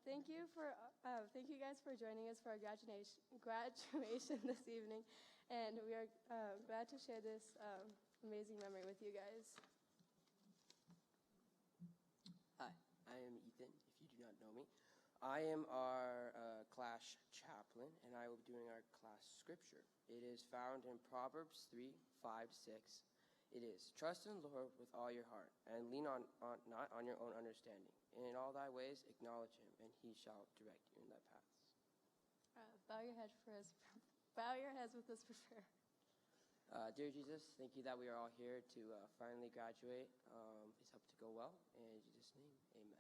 Thank you guys for joining us for our graduation this evening, and we are glad to share this amazing memory with you guys. Hi, I am Ethan, if you do not know me. I am our class chaplain, and I will be doing our class scripture. It is found in Proverbs 3:5-6. It is, trust in the Lord with all your heart, and lean not on your own understanding. And in all thy ways acknowledge him, and he shall direct you in thy paths. Bow your heads with us for prayer. Dear Jesus, thank you that we are all here to finally graduate. Please help it to go well. In Jesus' name, amen.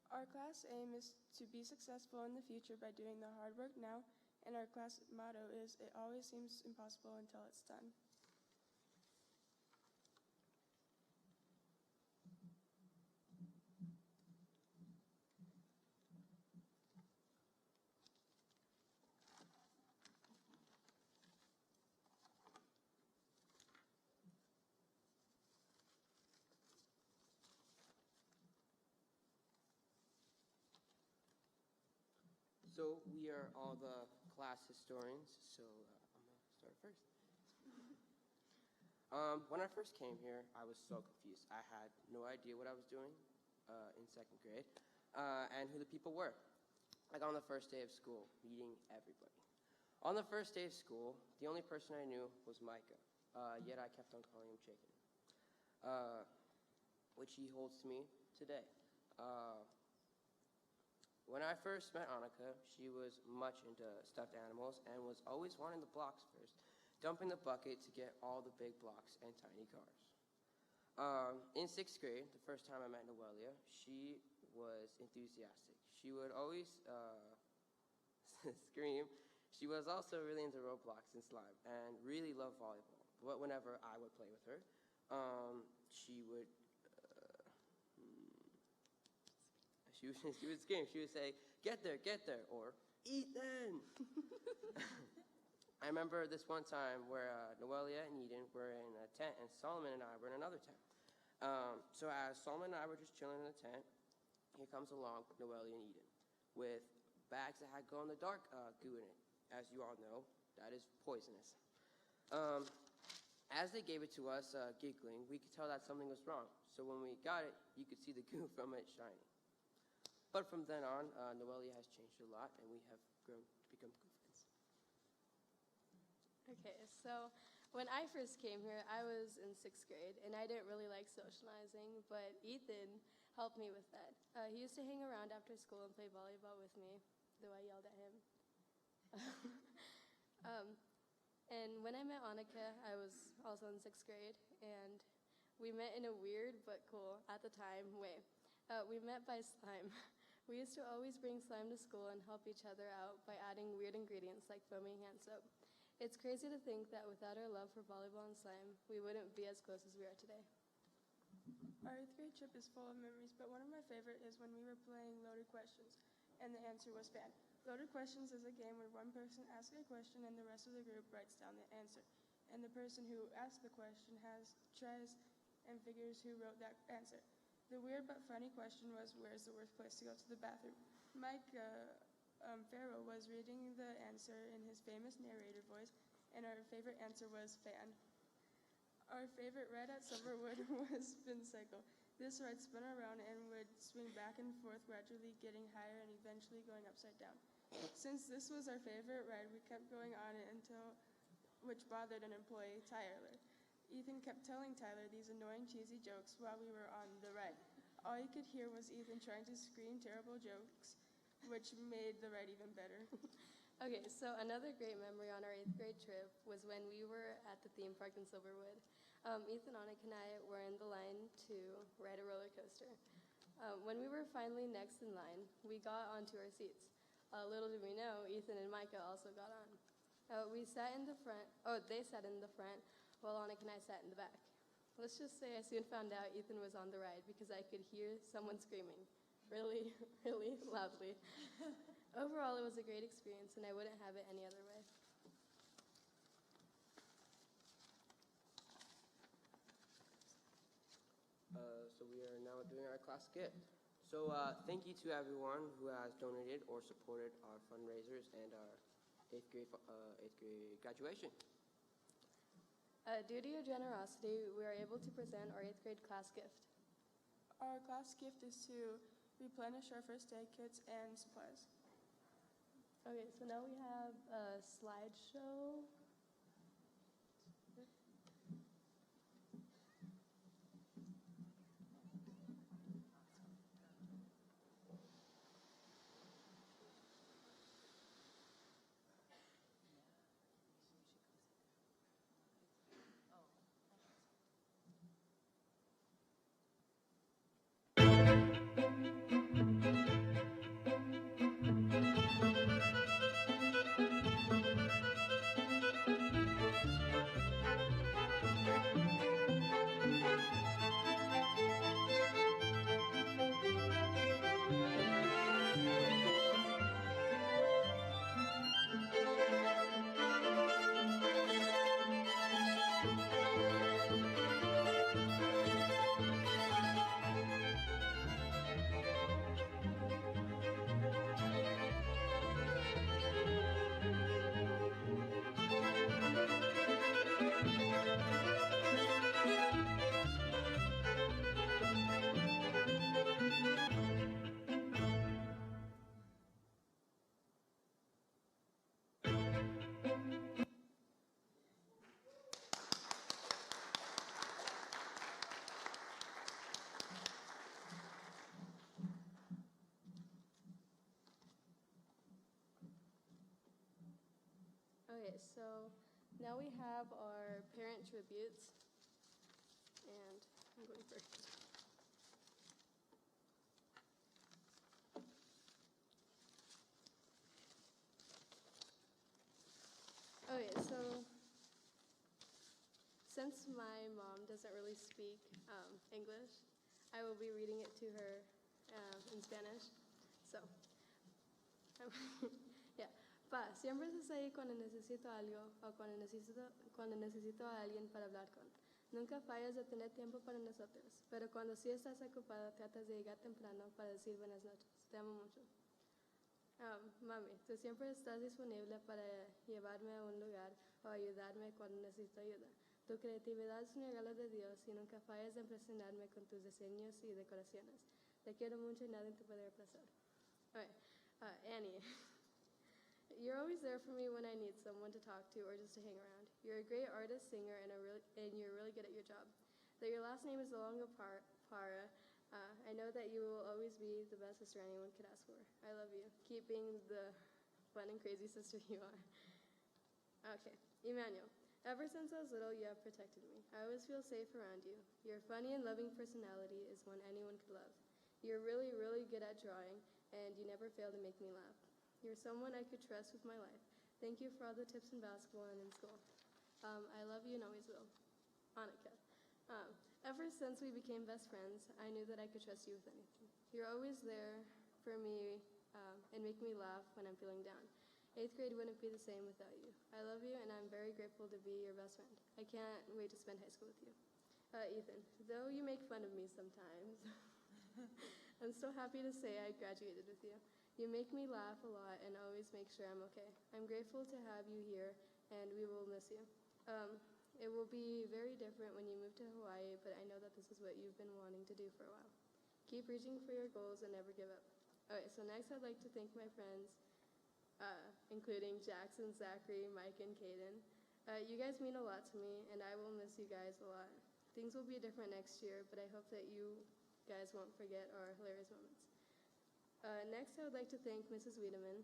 Our class aim is to be successful in the future by doing the hard work now, and our class motto is, it always seems impossible until it's done. So we are all the class historians, so I'm going to start first. When I first came here, I was so confused. I had no idea what I was doing in second grade and who the people were. Like on the first day of school, meeting everybody. On the first day of school, the only person I knew was Micah, yet I kept on calling him Chicken, which he holds to me today. When I first met Annika, she was much into stuffed animals and was always wanting the blocks first, dumping the bucket to get all the big blocks and tiny cars. In sixth grade, the first time I met Noelia, she was enthusiastic. She would always scream. She was also really into Roblox and slime and really loved volleyball. But whenever I would play with her, she would scream. She would say, get there, or Ethan! I remember this one time where Noelia and Eden were in a tent, and Solomon and I were in another tent. So as Solomon and I were just chilling in the tent, here comes along Noelia and Eden with bags that had glow-in-the-dark goo in it. As you all know, that is poisonous. As they gave it to us, giggling, we could tell that something was wrong. So when we got it, you could see the goo from it shining. But from then on, Noelia has changed a lot, and we have grown to become good friends. Okay, so when I first came here, I was in sixth grade, and I didn't really like socializing, but Ethan helped me with that. He used to hang around after school and play volleyball with me, though I yelled at him. And when I met Annika, I was also in sixth grade, and we met in a weird but cool, at the time, way. We met by slime. We used to always bring slime to school and help each other out by adding weird ingredients like foaming hand soap. It's crazy to think that without our love for volleyball and slime, we wouldn't be as close as we are today. Our 8th grade trip is full of memories, but one of my favorite is when we were playing Loaded Questions, and the answer was fan. Loaded Questions is a game where one person asks a question and the rest of the group writes down the answer. And the person who asked the question tries and figures who wrote that answer. The weird but funny question was, where's the worst place to go to the bathroom? Pharaoh was reading the answer in his famous narrator voice, and our favorite answer was fan. Our favorite ride at Silverwood was spin cycle. This ride spun around and would swing back and forth, gradually getting higher and eventually going upside down. Since this was our favorite ride, we kept going on it which bothered an employee, Tyler. Ethan kept telling Tyler these annoying, cheesy jokes while we were on the ride. All you could hear was Ethan trying to scream terrible jokes, which made the ride even better. Okay, so another great memory on our 8th grade trip was when we were at the theme park in Silverwood. Ethan, Annika, and I were in the line to ride a roller coaster. When we were finally next in line, we got onto our seats. Little did we know, Ethan and Micah also got on. They sat in the front, while Annika and I sat in the back. Let's just say I soon found out Ethan was on the ride because I could hear someone screaming really, really loudly. Overall, it was a great experience, and I wouldn't have it any other way. so we are now doing our class gift. So thank you to everyone who has donated or supported our fundraisers and our eighth grade graduation. Due to your generosity, we are able to present our 8th grade class gift. Our class gift is to replenish our first aid kits and supplies. Okay, so now we have a slideshow. Okay, so now we have our parent tributes, and I'm going first. Okay, so since my mom doesn't really speak English, I will be reading it to her in Spanish. So, yeah. Pa, siempre estás ahí cuando necesito algo o cuando necesito a alguien para hablar con. Nunca fallas de tener tiempo para nosotros, pero cuando sí estás ocupado, tratas de llegar temprano para decir buenas noches. Te amo mucho. Mami, tú siempre estás disponible para llevarme a un lugar o ayudarme cuando necesito ayuda. Tu creatividad es un regalo de Dios y nunca fallas de impresionarme con tus diseños y decoraciones. Te quiero mucho y nadie te puede reemplazar. Okay, Annie. You're always there for me when I need someone to talk to or just to hang around. You're a great artist, singer, and you're really good at your job. Though your last name is Longa Para, I know that you will always be the best sister anyone could ask for. I love you. Keep being the fun and crazy sister you are. Okay, Emmanuel. Ever since I was little, you have protected me. I always feel safe around you. Your funny and loving personality is one anyone could love. You're really, really good at drawing, and you never fail to make me laugh. You're someone I could trust with my life. Thank you for all the tips in basketball and in school. I love you and always will. Annika. Ever since we became best friends, I knew that I could trust you with anything. You're always there for me and make me laugh when I'm feeling down. 8th grade wouldn't be the same without you. I love you and I'm very grateful to be your best friend. I can't wait to spend high school with you. Ethan, though you make fun of me sometimes, I'm still happy to say I graduated with you. You make me laugh a lot and always make sure I'm okay. I'm grateful to have you here, and we will miss you. It will be very different when you move to Hawaii, but I know that this is what you've been wanting to do for a while. Keep reaching for your goals and never give up. Okay, so next I'd like to thank my friends, including Jackson, Zachary, Mike, and Caden. You guys mean a lot to me, and I will miss you guys a lot. Things will be different next year, but I hope that you guys won't forget our hilarious moments. Next, I would like to thank Mrs. Wiedemann.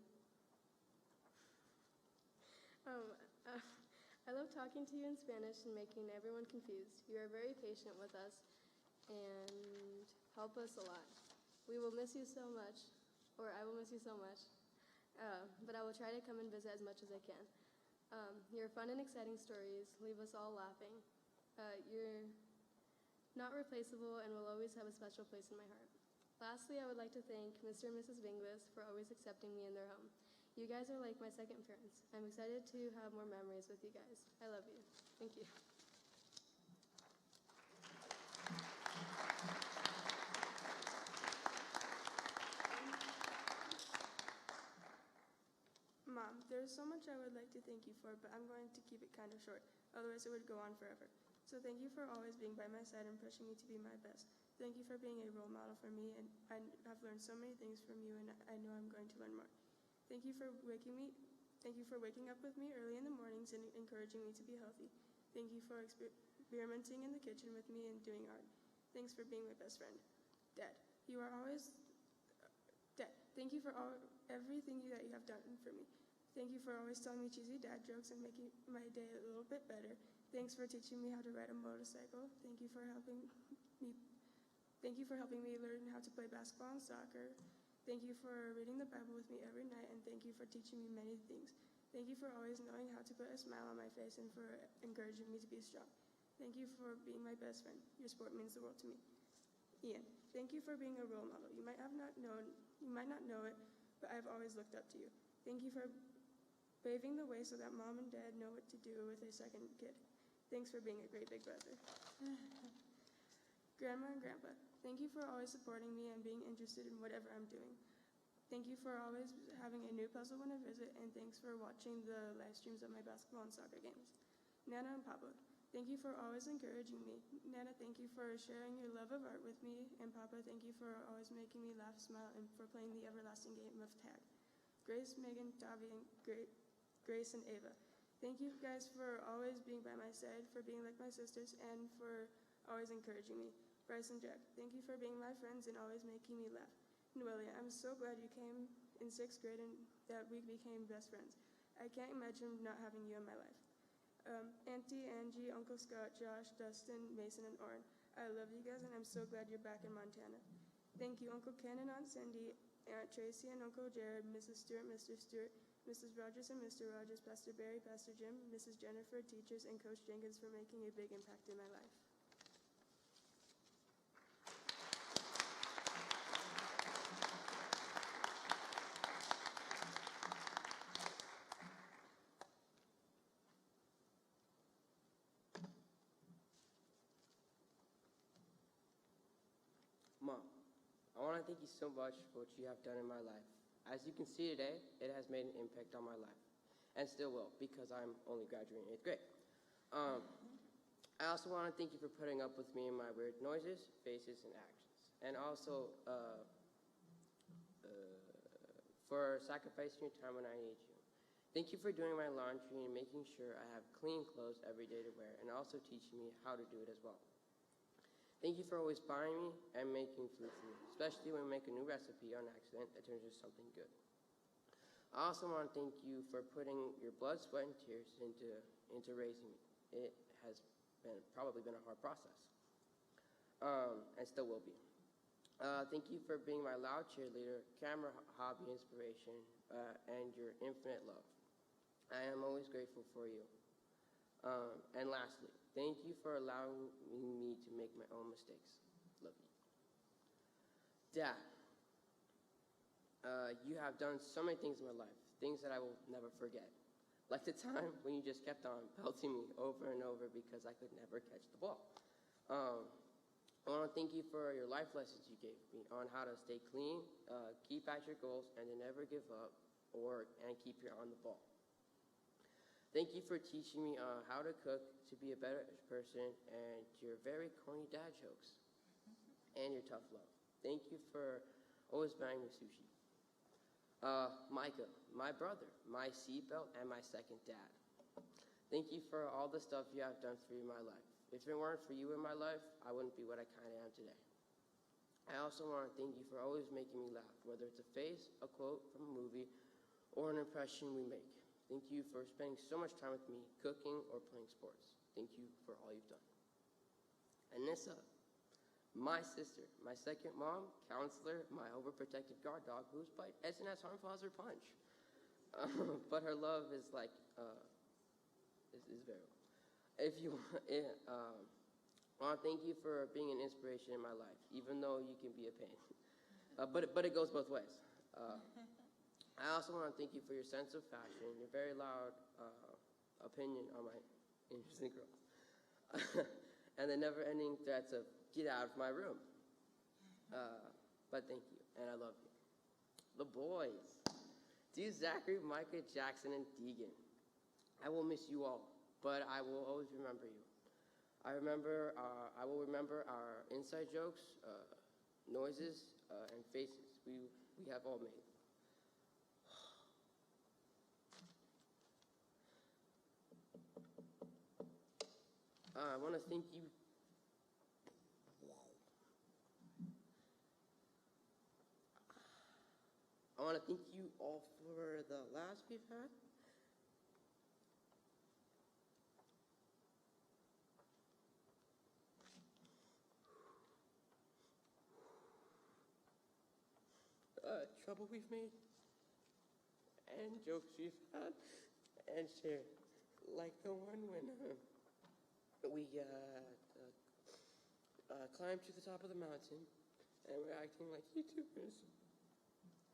I love talking to you in Spanish and making everyone confused. You are very patient with us and help us a lot. We will miss you so much, or I will miss you so much, but I will try to come and visit as much as I can. Your fun and exciting stories leave us all laughing. You're not replaceable and will always have a special place in my heart. Lastly, I would like to thank Mr. and Mrs. Vinglis for always accepting me in their home. You guys are like my second parents. I'm excited to have more memories with you guys. I love you. Thank you. There's so much I would like to thank you for, but I'm going to keep it kind of short. Otherwise, it would go on forever. So thank you for always being by my side and pushing me to be my best. Thank you for being a role model for me, and I have learned so many things from you, and I know I'm going to learn more. Thank you for waking up with me early in the mornings and encouraging me to be healthy. Thank you for experimenting in the kitchen with me and doing art. Thanks for being my best friend. Dad, you are always... Dad, thank you for everything that you have done for me. Thank you for always telling me cheesy dad jokes and making my day a little bit better. Thanks for teaching me how to ride a motorcycle. Thank you for helping me learn how to play basketball and soccer. Thank you for reading the Bible with me every night, and thank you for teaching me many things. Thank you for always knowing how to put a smile on my face and for encouraging me to be strong. Thank you for being my best friend. Your sport means the world to me. Ian, thank you for being a role model. You might not know it, but I've always looked up to you. Thank you for paving the way so that Mom and Dad know what to do with a second kid. Thanks for being a great big brother. Grandma and Grandpa, thank you for always supporting me and being interested in whatever I'm doing. Thank you for always having a new puzzle when I visit, and thanks for watching the live streams of my basketball and soccer games. Nana and Papa, thank you for always encouraging me. Nana, thank you for sharing your love of art with me, and Papa, thank you for always making me laugh, smile, and for playing the everlasting game of tag. Grace, Megan, Tavi, and Grace, and Ava, thank you guys for always being by my side, for being like my sisters, and for always encouraging me. Bryce and Jack, thank you for being my friends and always making me laugh. Noelia, I'm so glad you came in 6th grade and that we became best friends. I can't imagine not having you in my life. Auntie Angie, Uncle Scott, Josh, Dustin, Mason, and Oren, I love you guys, and I'm so glad you're back in Montana. Thank you, Uncle Ken and Aunt Cindy, Aunt Tracy and Uncle Jared, Mrs. Stewart, Mr. Stewart, Mrs. Rogers and Mr. Rogers, Pastor Barry, Pastor Jim, Mrs. Jennifer, teachers, and Coach Jenkins for making a big impact in my life. Mom, I want to thank you so much for what you have done in my life. As you can see today, it has made an impact on my life, and still will, because I'm only graduating 8th grade. I also want to thank you for putting up with me and my weird noises, faces, and actions, and also for sacrificing your time when I need you. Thank you for doing my laundry and making sure I have clean clothes every day to wear, and also teaching me how to do it as well. Thank you for always buying me and making food for me, especially when we make a new recipe on accident that turns into something good. I also want to thank you for putting your blood, sweat, and tears into raising me. It has probably been a hard process, and still will be. Thank you for being my loud cheerleader, camera hobby inspiration, and your infinite love. I am always grateful for you. And lastly, thank you for allowing me to make my own mistakes. Love you. Dad, you have done so many things in my life, things that I will never forget. Like the time when you just kept on pelting me over and over because I could never catch the ball. I want to thank you for your life lessons you gave me on how to stay clean, keep at your goals, and to never give up and keep your on the ball. Thank you for teaching me how to cook to be a better person, and your very corny dad jokes, and your tough love. Thank you for always buying me sushi. Micah, my brother, my seatbelt, and my second dad. Thank you for all the stuff you have done for me in my life. If it weren't for you in my life, I wouldn't be what I kind of am today. I also want to thank you for always making me laugh, whether it's a face, a quote from a movie, or an impression we make. Thank you for spending so much time with me, cooking or playing sports. Thank you for all you've done. Anissa, my sister, my second mom, counselor, my overprotective guard dog, whose bite isn't as harmful as her punch. But her love is like, is very. If you want to thank you for being an inspiration in my life, even though you can be a pain. But it goes both ways. I also want to thank you for your sense of fashion, your very loud opinion on my interesting girls, and the never-ending threats of get out of my room. But thank you, and I love you. The boys. Dear Zachary, Micah, Jackson, and Deegan, I will miss you all, but I will always remember you. I will remember our inside jokes, noises, and faces we have all made. I want to thank you. I want to thank you all for the laughs we've had. Trouble we've made, and jokes we've had, and shared, like the one when we climbed to the top of the mountain, and we're acting like YouTubers.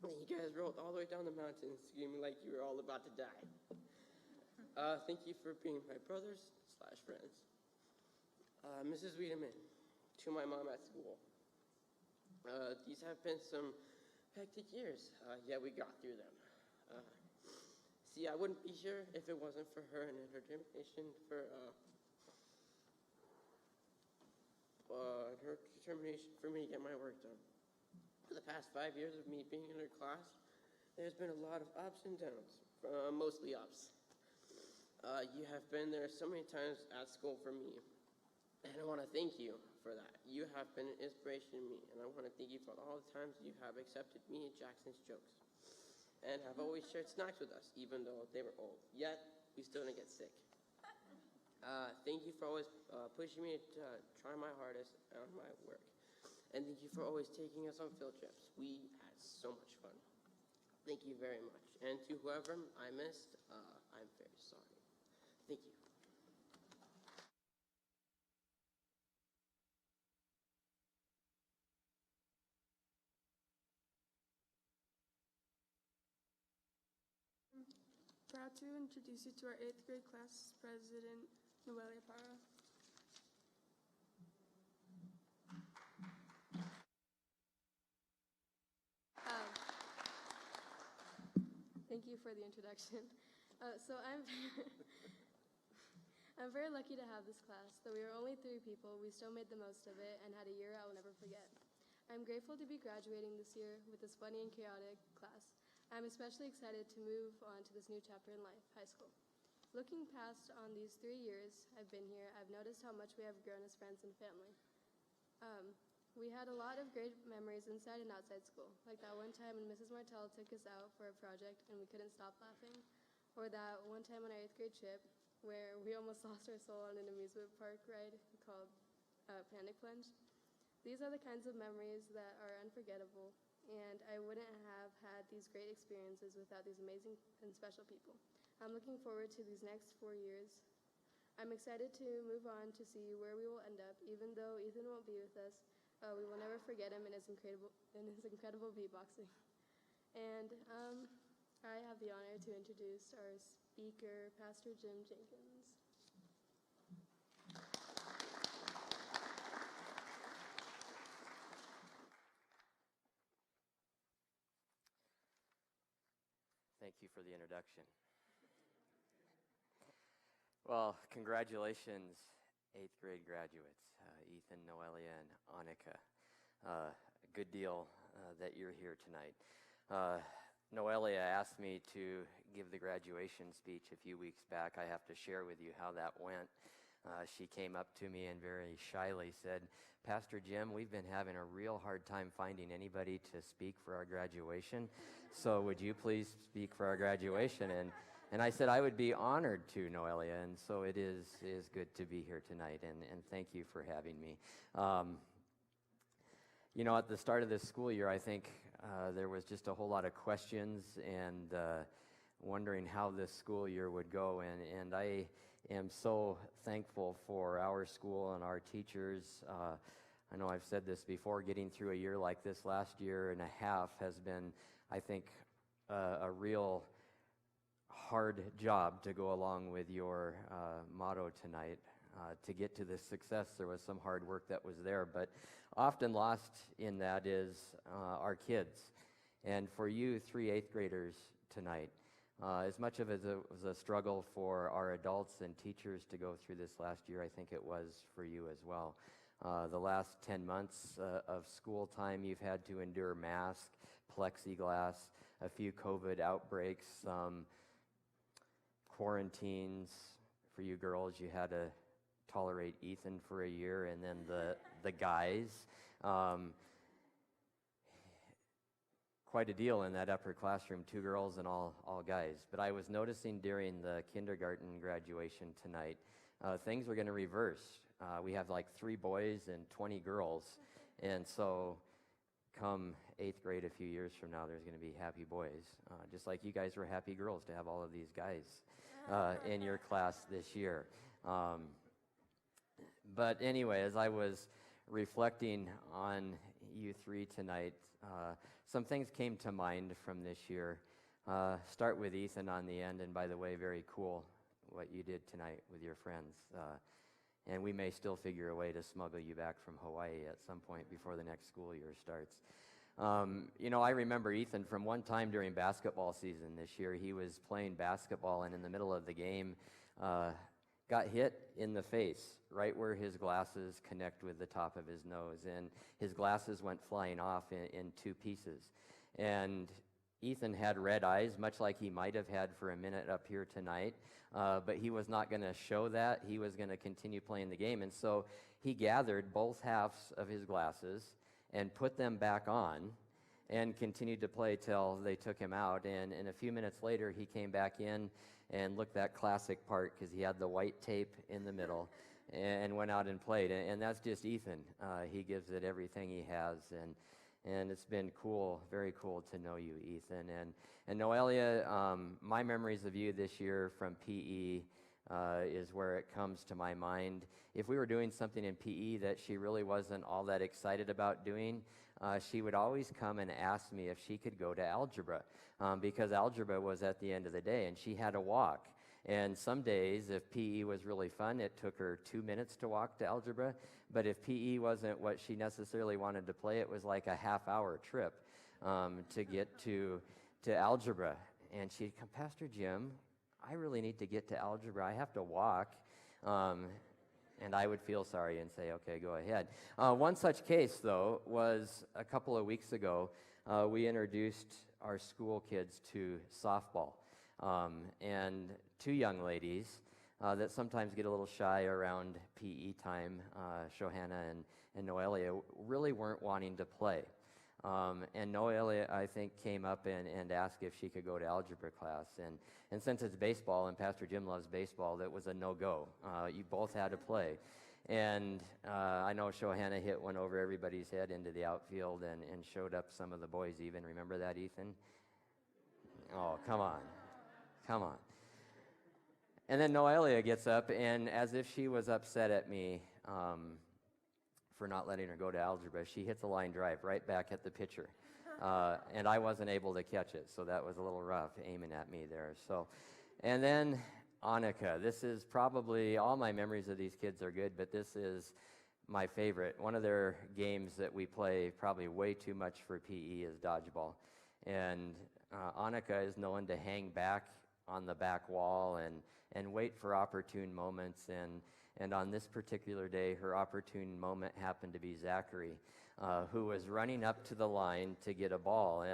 And you guys rolled all the way down the mountain, screaming like you were all about to die. Thank you for being my brothers/friends. Mrs. Wiedemann, to my mom at school. These have been some hectic years, yet we got through them. See, I wouldn't be here if it wasn't for her and her determination for me to get my work done. For the past 5 years of me being in her class, there's been a lot of ups and downs, mostly ups. You have been there so many times at school for me, and I want to thank you for that. You have been an inspiration to me, and I want to thank you for all the times you have accepted me and Jackson's jokes, and have always shared snacks with us, even though they were old. Yet, we still didn't get sick. Thank you for always pushing me to try my hardest on my work, and thank you for always taking us on field trips. We had so much fun. Thank you very much, and to whoever I missed, I'm very sorry. Thank you. Proud to introduce you to our 8th grade class president, Noelia Parra. Thank you for the introduction. So I'm I'm very lucky to have this class. Though we were only 3 people, we still made the most of it and had a year I will never forget. I'm grateful to be graduating this year with this funny and chaotic class. I'm especially excited to move on to this new chapter in life, high school. Looking past on these 3 years I've been here, I've noticed how much we have grown as friends and family. We had a lot of great memories inside and outside school, like that one time when Mrs. Martell took us out for a project and we couldn't stop laughing, or that one time on our 8th grade trip where we almost lost our soul on an amusement park ride called Panic Plunge. These are the kinds of memories that are unforgettable, and I wouldn't have had these great experiences without these amazing and special people. I'm looking forward to these next 4 years. I'm excited to move on to see where we will end up. Even though Ethan won't be with us, we will never forget him and his incredible beatboxing. And I have the honor to introduce our speaker, Pastor Jim Jenkins. Thank you for the introduction. Well, congratulations, 8th grade graduates, Ethan, Noelia, and Annika. Good deal that you're here tonight. Noelia asked me to give the graduation speech a few weeks back. I have to share with you how that went. She came up to me and very shyly said, "Pastor Jim, we've been having a real hard time finding anybody to speak for our graduation. So would you please speak for our graduation?" And I said I would be honored to, Noelia, and so it is good to be here tonight, and thank you for having me. At the start of this school year, I think there was just a whole lot of questions and wondering how this school year would go, and I am so thankful for our school and our teachers. I know I've said this before, getting through a year like this last year and a half has been, I think, a real hard job to go along with your motto tonight. To get to this success, there was some hard work that was there, but often lost in that is our kids. And for you 3 8th graders tonight. As much of it was a struggle for our adults and teachers to go through this last year, I think it was for you as well. The last 10 months of school time, you've had to endure masks, plexiglass, a few COVID outbreaks, quarantines. For you girls, you had to tolerate Ethan for a year, and then the guys. Quite a deal in that upper classroom, 2 girls and all guys. But I was noticing during the kindergarten graduation tonight, things were going to reverse. We have like 3 boys and 20 girls, and so come 8th grade a few years from now, there's going to be happy boys, just like you guys were happy girls to have all of these guys in your class this year. But anyway, as I was reflecting on you 3 tonight, some things came to mind from this year. Start with Ethan on the end, and by the way, very cool what you did tonight with your friends. And we may still figure a way to smuggle you back from Hawaii at some point before the next school year starts. I remember Ethan from one time during basketball season this year. He was playing basketball, and in the middle of the game, got hit in the face, right where his glasses connect with the top of his nose. And his glasses went flying off in 2 pieces. And Ethan had red eyes, much like he might have had for a minute up here tonight. But he was not going to show that. He was going to continue playing the game. And so he gathered both halves of his glasses and put them back on and continued to play till they took him out. And a few minutes later, he came back in and looked that classic part because he had the white tape in the middle and went out and played. And that's just Ethan. He gives it everything he has. And it's been cool, very cool to know you, Ethan. And Noelia, my memories of you this year from PE is where it comes to my mind. If we were doing something in PE that she really wasn't all that excited about doing, she would always come and ask me if she could go to algebra, because algebra was at the end of the day, and she had to walk. And some days, if PE was really fun, it took her 2 minutes to walk to algebra. But if PE wasn't what she necessarily wanted to play, it was like a half-hour trip to get to algebra. And she'd come, Pastor Jim, I really need to get to algebra. I have to walk. And I would feel sorry and say, okay, go ahead. One such case, though, was a couple of weeks ago. We introduced our school kids to softball. And 2 young ladies that sometimes get a little shy around PE time, Shohana and Noelia, really weren't wanting to play. And Noelia, I think, came up and asked if she could go to algebra class. And since it's baseball and Pastor Jim loves baseball, that was a no-go. You both had to play. And I know Shohana hit one over everybody's head into the outfield and showed up some of the boys even. Remember that, Ethan? Oh, come on. Come on. And then Noelia gets up, and as if she was upset at me for not letting her go to algebra, she hits a line drive right back at the pitcher. And I wasn't able to catch it, so that was a little rough aiming at me there. And then Annika. This is probably, all my memories of these kids are good, but this is my favorite. One of their games that we play probably way too much for PE is dodgeball. And Annika is known to hang back on the back wall and wait for opportune moments. And on this particular day, her opportune moment happened to be Zachary, who was running up to the line to get a ball.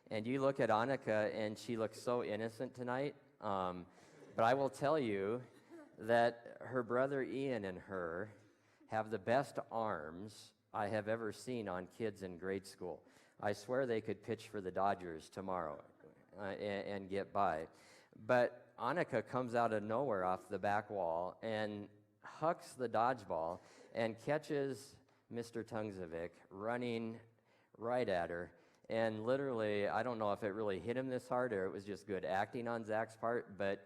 And you look at Annika, and she looks so innocent tonight. But I will tell you that her brother Ian and her have the best arms I have ever seen on kids in grade school. I swear they could pitch for the Dodgers tomorrow and get by. But Annika comes out of nowhere off the back wall and hucks the dodgeball and catches Mr. Tungzovic running right at her. And literally, I don't know if it really hit him this hard or it was just good acting on Zach's part, but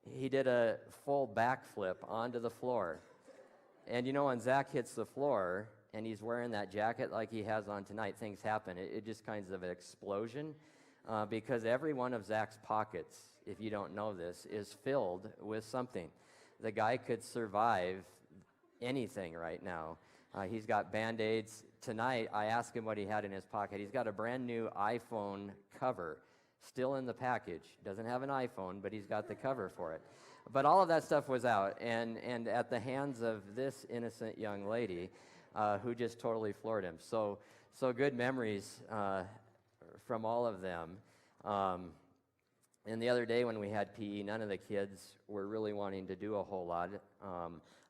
he did a full backflip onto the floor. And you know, when Zach hits the floor and he's wearing that jacket like he has on tonight, things happen. It just kinds of an explosion because every one of Zach's pockets, if you don't know this, is filled with something. The guy could survive anything right now. He's got Band-Aids. Tonight, I asked him what he had in his pocket. He's got a brand new iPhone cover still in the package. Doesn't have an iPhone, but he's got the cover for it. But all of that stuff was out, and at the hands of this innocent young lady who just totally floored him. So good memories from all of them. And the other day when we had PE, none of the kids were really wanting to do a whole lot.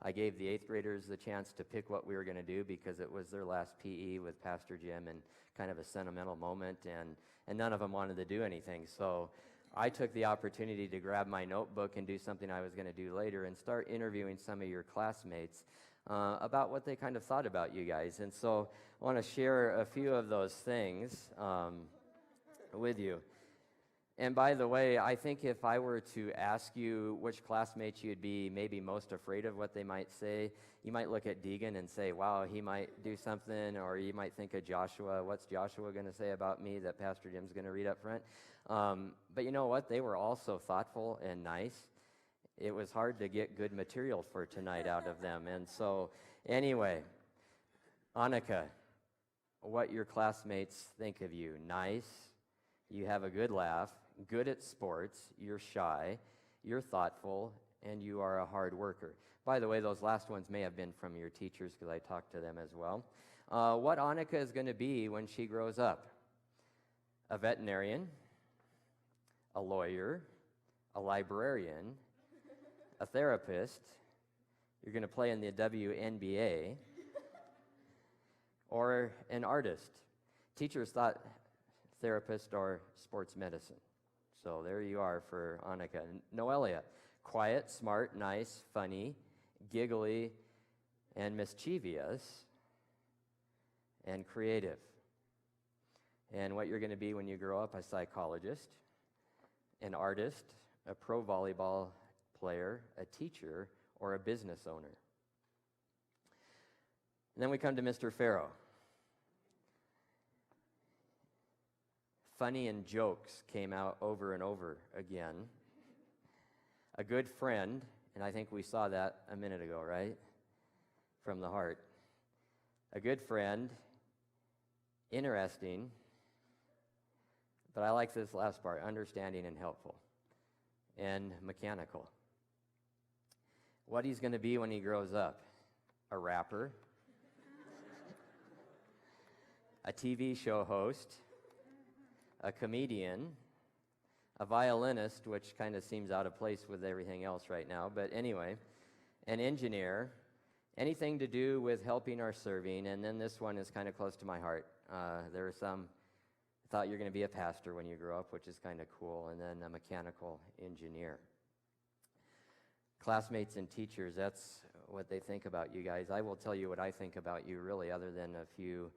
I gave the 8th graders the chance to pick what we were going to do because it was their last PE with Pastor Jim and kind of a sentimental moment, and none of them wanted to do anything. So I took the opportunity to grab my notebook and do something I was going to do later and start interviewing some of your classmates about what they kind of thought about you guys. And so I want to share a few of those things with you. And by the way, I think if I were to ask you which classmates you'd be maybe most afraid of what they might say, you might look at Deegan and say, wow, he might do something, or you might think of Joshua. What's Joshua going to say about me that Pastor Jim's going to read up front? But you know what? They were all so thoughtful and nice. It was hard to get good material for tonight out of them. And so anyway, Annika, what your classmates think of you. Nice. You have a good laugh. Good at sports, you're shy, you're thoughtful, and you are a hard worker. By the way, those last ones may have been from your teachers because I talked to them as well. What Annika is going to be when she grows up? A veterinarian, a lawyer, a librarian, a therapist. You're going to play in the WNBA, or an artist. Teachers thought therapist or sports medicine. So there you are for Annika. Noelia, quiet, smart, nice, funny, giggly, and mischievous, and creative. And what you're going to be when you grow up, a psychologist, an artist, a pro volleyball player, a teacher, or a business owner. And then we come to Mr. Pharaoh. Funny and jokes came out over and over again. A good friend, and I think we saw that a minute ago, right? From the heart. A good friend, interesting, but I like this last part, understanding and helpful, and mechanical. What he's going to be when he grows up? A rapper, a TV show host, a comedian, a violinist, which kind of seems out of place with everything else right now, but anyway, an engineer, anything to do with helping or serving, and then this one is kind of close to my heart. There are some thought you're going to be a pastor when you grow up, which is kind of cool, and then a mechanical engineer. Classmates and teachers, that's what they think about you guys. I will tell you what I think about you, really, other than a few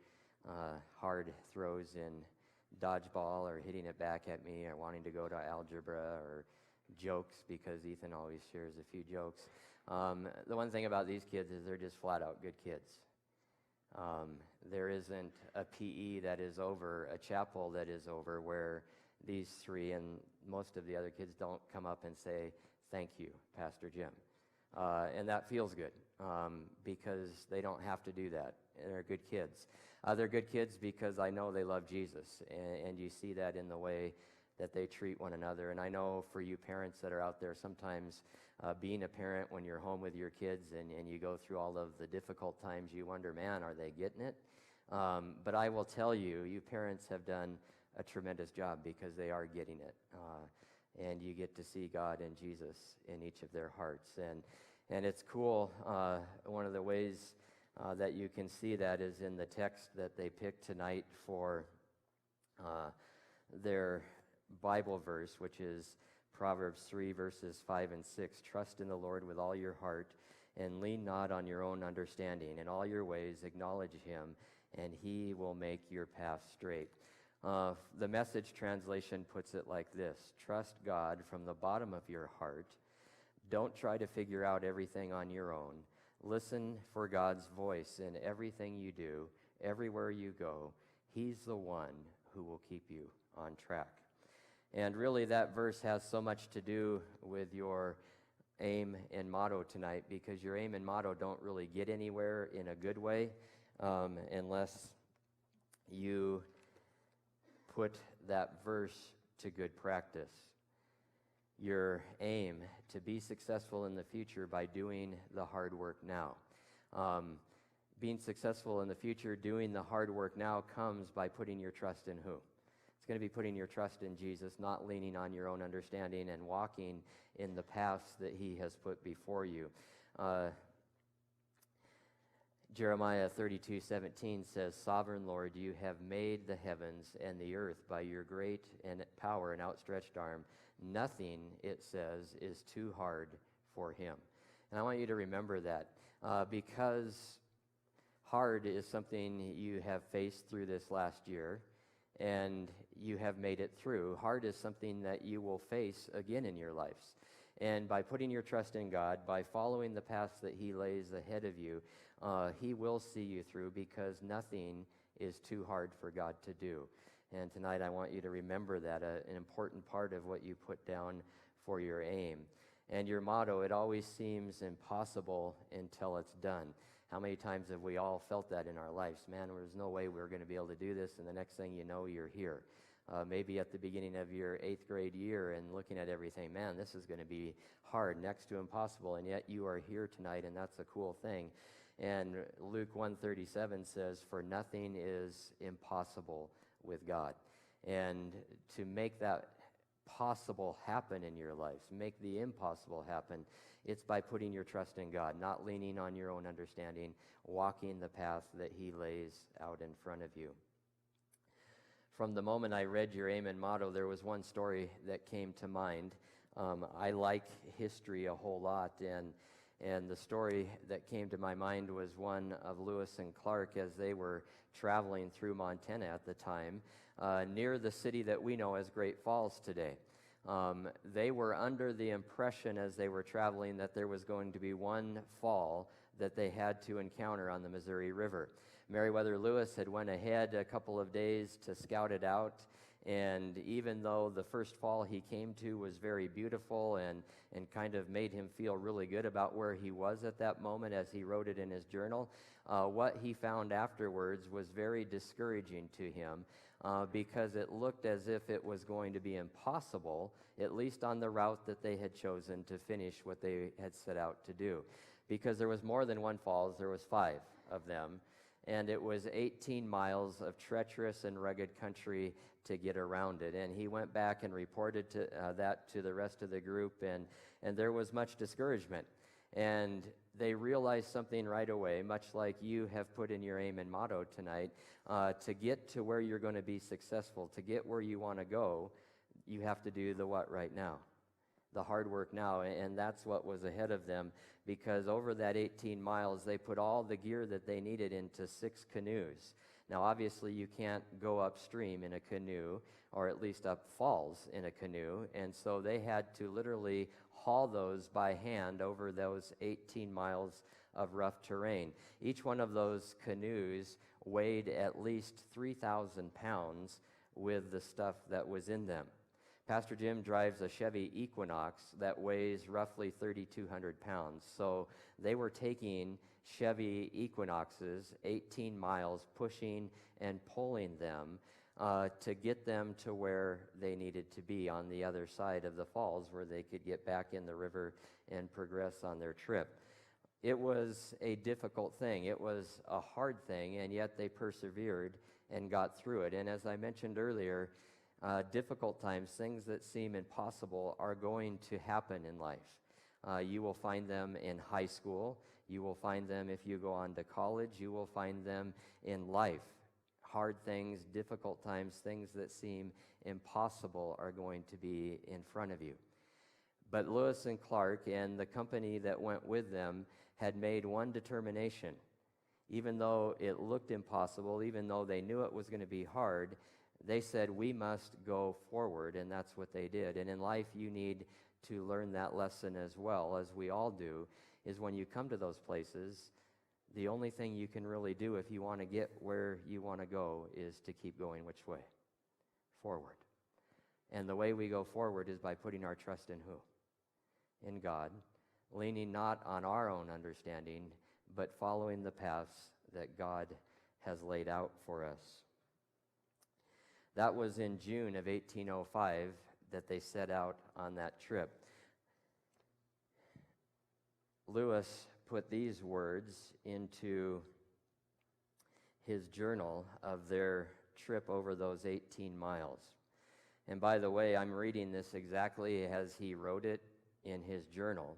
hard throws in dodgeball or hitting it back at me or wanting to go to algebra or jokes, because Ethan always shares a few jokes. The one thing about these kids is they're just flat out good kids. There isn't a PE that is over, a chapel that is over, where these three and most of the other kids don't come up and say, thank you, Pastor Jim. And that feels good because they don't have to do that. They're good kids. They're good kids because I know they love Jesus, and you see that in the way that they treat one another. And I know for you parents that are out there, sometimes being a parent when you're home with your kids and you go through all of the difficult times, you wonder, man, are they getting it? But I will tell you, you parents have done a tremendous job because they are getting it. And you get to see God and Jesus in each of their hearts. And it's cool. One of the ways that you can see that is in the text that they picked tonight for their Bible verse, which is Proverbs 3, verses 5 and 6. Trust in the Lord with all your heart, and lean not on your own understanding. In all your ways acknowledge him, and he will make your path straight. The Message translation puts it like this: trust God from the bottom of your heart. Don't try to figure out everything on your own. Listen for God's voice in everything you do, everywhere you go. He's the one who will keep you on track. And really, that verse has so much to do with your aim and motto tonight, because your aim and motto don't really get anywhere in a good way unless you put that verse to good practice. Your aim to be successful in the future by doing the hard work now. Being successful in the future, doing the hard work now, comes by putting your trust in who? It's going to be putting your trust in Jesus, not leaning on your own understanding, and walking in the paths that he has put before you. Jeremiah 32:17 says, "Sovereign Lord, you have made the heavens and the earth by your great and power and outstretched arm. Nothing," it says, "is too hard for him." And I want you to remember that because hard is something you have faced through this last year, and you have made it through. Hard is something that you will face again in your lives. And by putting your trust in God, by following the paths that he lays ahead of you, he will see you through, because nothing is too hard for God to do. And tonight I want you to remember that, an important part of what you put down for your aim. And your motto, "It always seems impossible until it's done." How many times have we all felt that in our lives? Man, there's no way we're going to be able to do this, and the next thing you know, you're here. Maybe at the beginning of your 8th grade year and looking at everything, man, this is going to be hard, next to impossible, and yet you are here tonight, and that's a cool thing. And Luke 1:37 says, "For nothing is impossible with God." And to make that possible happen in your lives, make the impossible happen, it's by putting your trust in God, not leaning on your own understanding, walking the path that he lays out in front of you. From the moment I read your aim and motto, there was one story that came to mind. I like history a whole lot, and the story that came to my mind was one of Lewis and Clark as they were traveling through Montana at the time, near the city that we know as Great Falls today. They were under the impression as they were traveling that there was going to be one fall that they had to encounter on the Missouri River. Meriwether Lewis had went ahead a couple of days to scout it out, and even though the first fall he came to was very beautiful and kind of made him feel really good about where he was at that moment as he wrote it in his journal, what he found afterwards was very discouraging to him, because it looked as if it was going to be impossible, at least on the route that they had chosen to finish what they had set out to do. Because there was more than one falls, there was 5 of them, and it was 18 miles of treacherous and rugged country to get around it. And he went back and reported that to the rest of the group, and there was much discouragement. And they realized something right away, much like you have put in your aim and motto tonight. To get to where you're going to be successful, to get where you want to go, you have to do the what right now? The hard work now. And that's what was ahead of them, because over that 18 miles, they put all the gear that they needed into 6 canoes. Now, obviously, you can't go upstream in a canoe, or at least up falls in a canoe, and so they had to literally haul those by hand over those 18 miles of rough terrain. Each one of those canoes weighed at least 3,000 pounds with the stuff that was in them. Pastor Jim drives a Chevy Equinox that weighs roughly 3,200 pounds. So they were taking Chevy Equinoxes 18 miles, pushing and pulling them to get them to where they needed to be on the other side of the falls, where they could get back in the river and progress on their trip. It was a difficult thing. It was a hard thing, and yet they persevered and got through it. And as I mentioned earlier, difficult times, things that seem impossible, are going to happen in life. You will find them in high school. You will find them if you go on to college. You will find them in life. Hard things, difficult times, things that seem impossible are going to be in front of you. But Lewis and Clark and the company that went with them had made one determination. Even though it looked impossible, even though they knew it was going to be hard, they said, we must go forward, and that's what they did. And in life, you need to learn that lesson as well, as we all do, is when you come to those places, the only thing you can really do if you want to get where you want to go is to keep going which way? Forward. And the way we go forward is by putting our trust in who? In God, leaning not on our own understanding, but following the paths that God has laid out for us. That was in June of 1805 that they set out on that trip. Lewis put these words into his journal of their trip over those 18 miles. And by the way, I'm reading this exactly as he wrote it in his journal.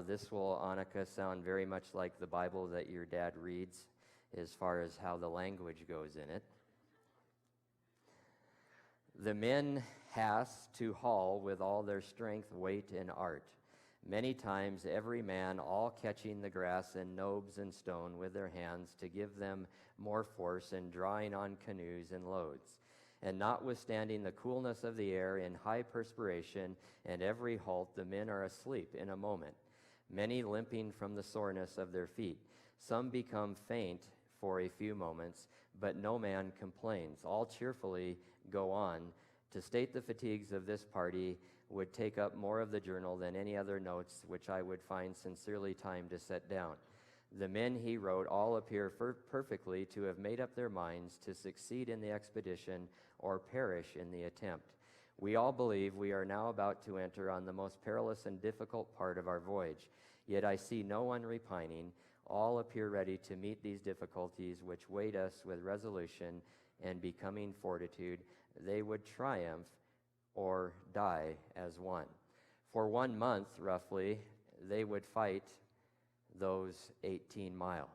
This will, Annika, sound very much like the Bible that your dad reads as far as how the language goes in it. The men has to haul with all their strength, weight, and art. Many times every man, all catching the grass and nobs and stone with their hands to give them more force and drawing on canoes and loads. And notwithstanding the coolness of the air in high perspiration and every halt, the men are asleep in a moment, many limping from the soreness of their feet. Some become faint for a few moments, but no man complains. All cheerfully go on. To state the fatigues of this party would take up more of the journal than any other notes which I would find sincerely time to set down. The men, he wrote, all appear perfectly to have made up their minds to succeed in the expedition or perish in the attempt. We all believe we are now about to enter on the most perilous and difficult part of our voyage. Yet I see no one repining. All appear ready to meet these difficulties which wait us with resolution and becoming fortitude. They would triumph or die as one. For 1 month, roughly, they would fight those 18 miles.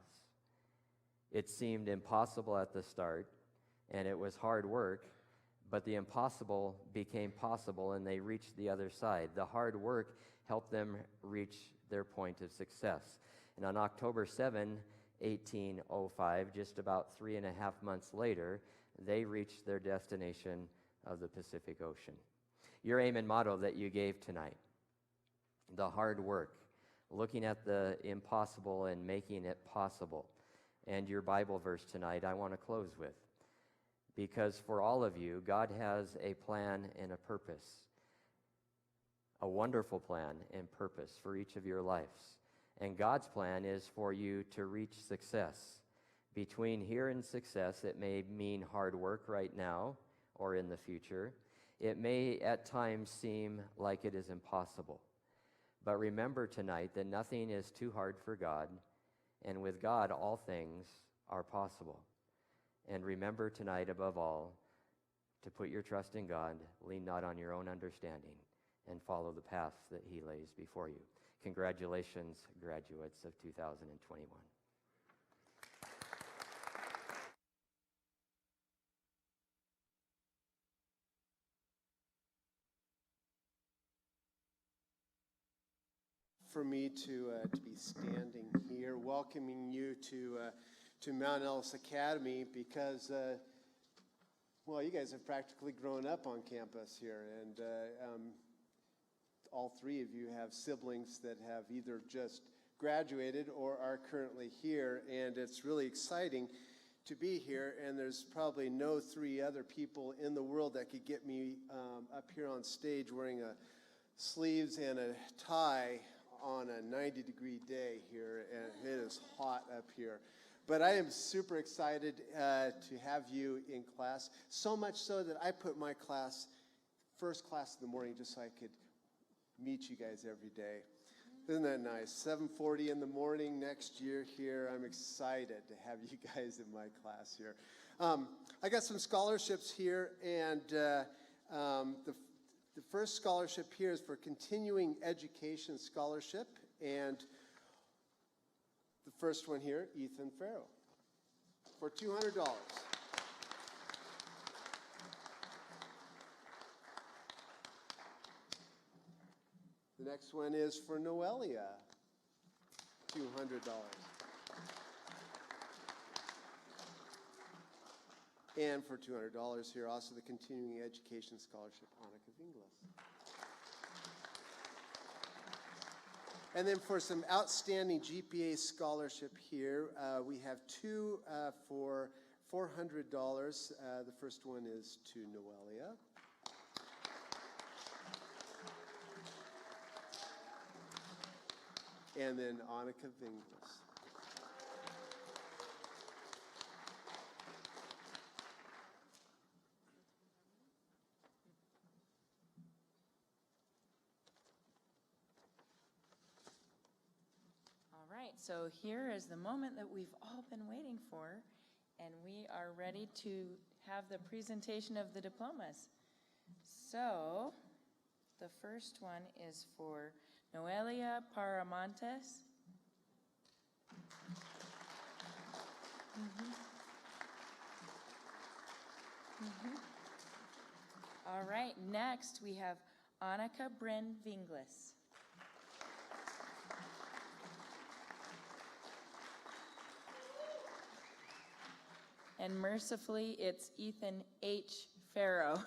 It seemed impossible at the start, and it was hard work, but the impossible became possible, and they reached the other side. The hard work helped them reach their point of success. And on October 7, 1805, just about 3.5 months later, they reached their destination of the Pacific Ocean. Your aim and motto that you gave tonight, the hard work, looking at the impossible and making it possible. And your Bible verse tonight I want to close with. Because for all of you, God has a plan and a purpose, a wonderful plan and purpose for each of your lives. And God's plan is for you to reach success. Between here and success, it may mean hard work right now or in the future. It may at times seem like it is impossible. But remember tonight that nothing is too hard for God, and with God all things are possible. And remember tonight, above all, to put your trust in God, lean not on your own understanding, and follow the path that He lays before you. Congratulations, graduates of 2021. For me to be standing here, welcoming you to Mount Ellis Academy, because well, you guys have practically grown up on campus here, and all three of you have siblings that have either just graduated or are currently here, and it's really exciting to be here. And there's probably no three other people in the world that could get me up here on stage wearing a sleeves and a tie on a 90-degree day here, and it is hot up here. But I am super excited to have you in class, so much so that I put my class, first class in the morning, just so I could meet you guys every day. Isn't that nice? 7:40 in the morning next year here. I'm excited to have you guys in my class here. I got some scholarships here, and the first scholarship here is for continuing education scholarship, and the first one here, Ethan Pharaoh, for $200. The next one is for Noelia, $200. And for $200 here, also the continuing education scholarship, Annika Inglis. And then for some outstanding GPA scholarship here, we have two for $400. The first one is to Noelia. And then Annika Inglis. so here is the moment that we've all been waiting for, and we are ready to have the presentation of the diplomas. So, the first one is for Noelia Paramontes. All right, next we have Annika Bryn Vinglis. And mercifully, it's Ethan H. Pharaoh.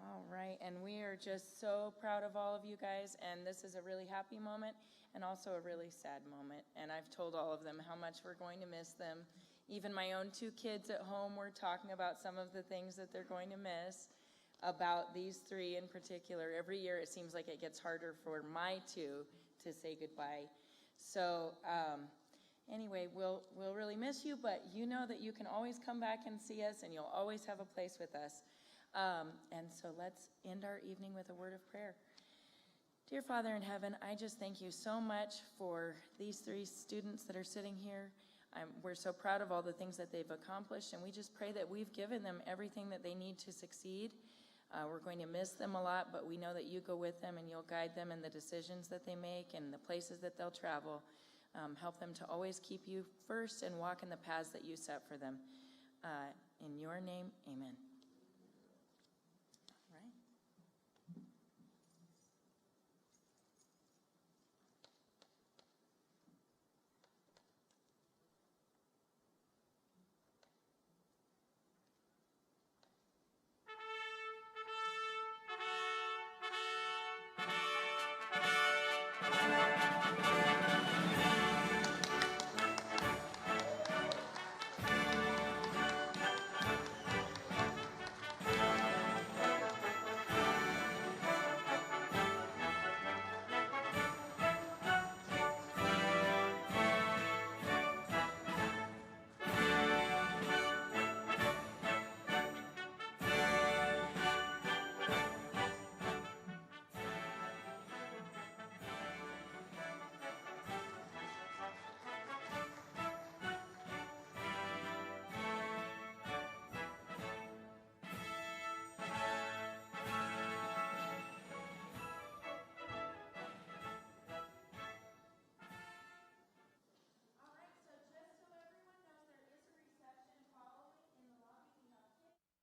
All right, and we are just so proud of all of you guys, and this is a really happy moment and also a really sad moment. And I've told all of them how much we're going to miss them. Even my own 2 kids at home were talking about some of the things that they're going to miss about these 3 in particular. Every year it seems like it gets harder for my 2 to say goodbye. So anyway, we'll really miss you, but you know that you can always come back and see us, and you'll always have a place with us. And so let's end our evening with a word of prayer. Dear Father in heaven, I just thank you so much for these 3 students that are sitting here. We're so proud of all the things that they've accomplished, and we just pray that we've given them everything that they need to succeed. We're going to miss them a lot, but we know that you go with them and you'll guide them in the decisions that they make and the places that they'll travel. Help them to always keep you first and walk in the paths that you set for them. In your name, amen.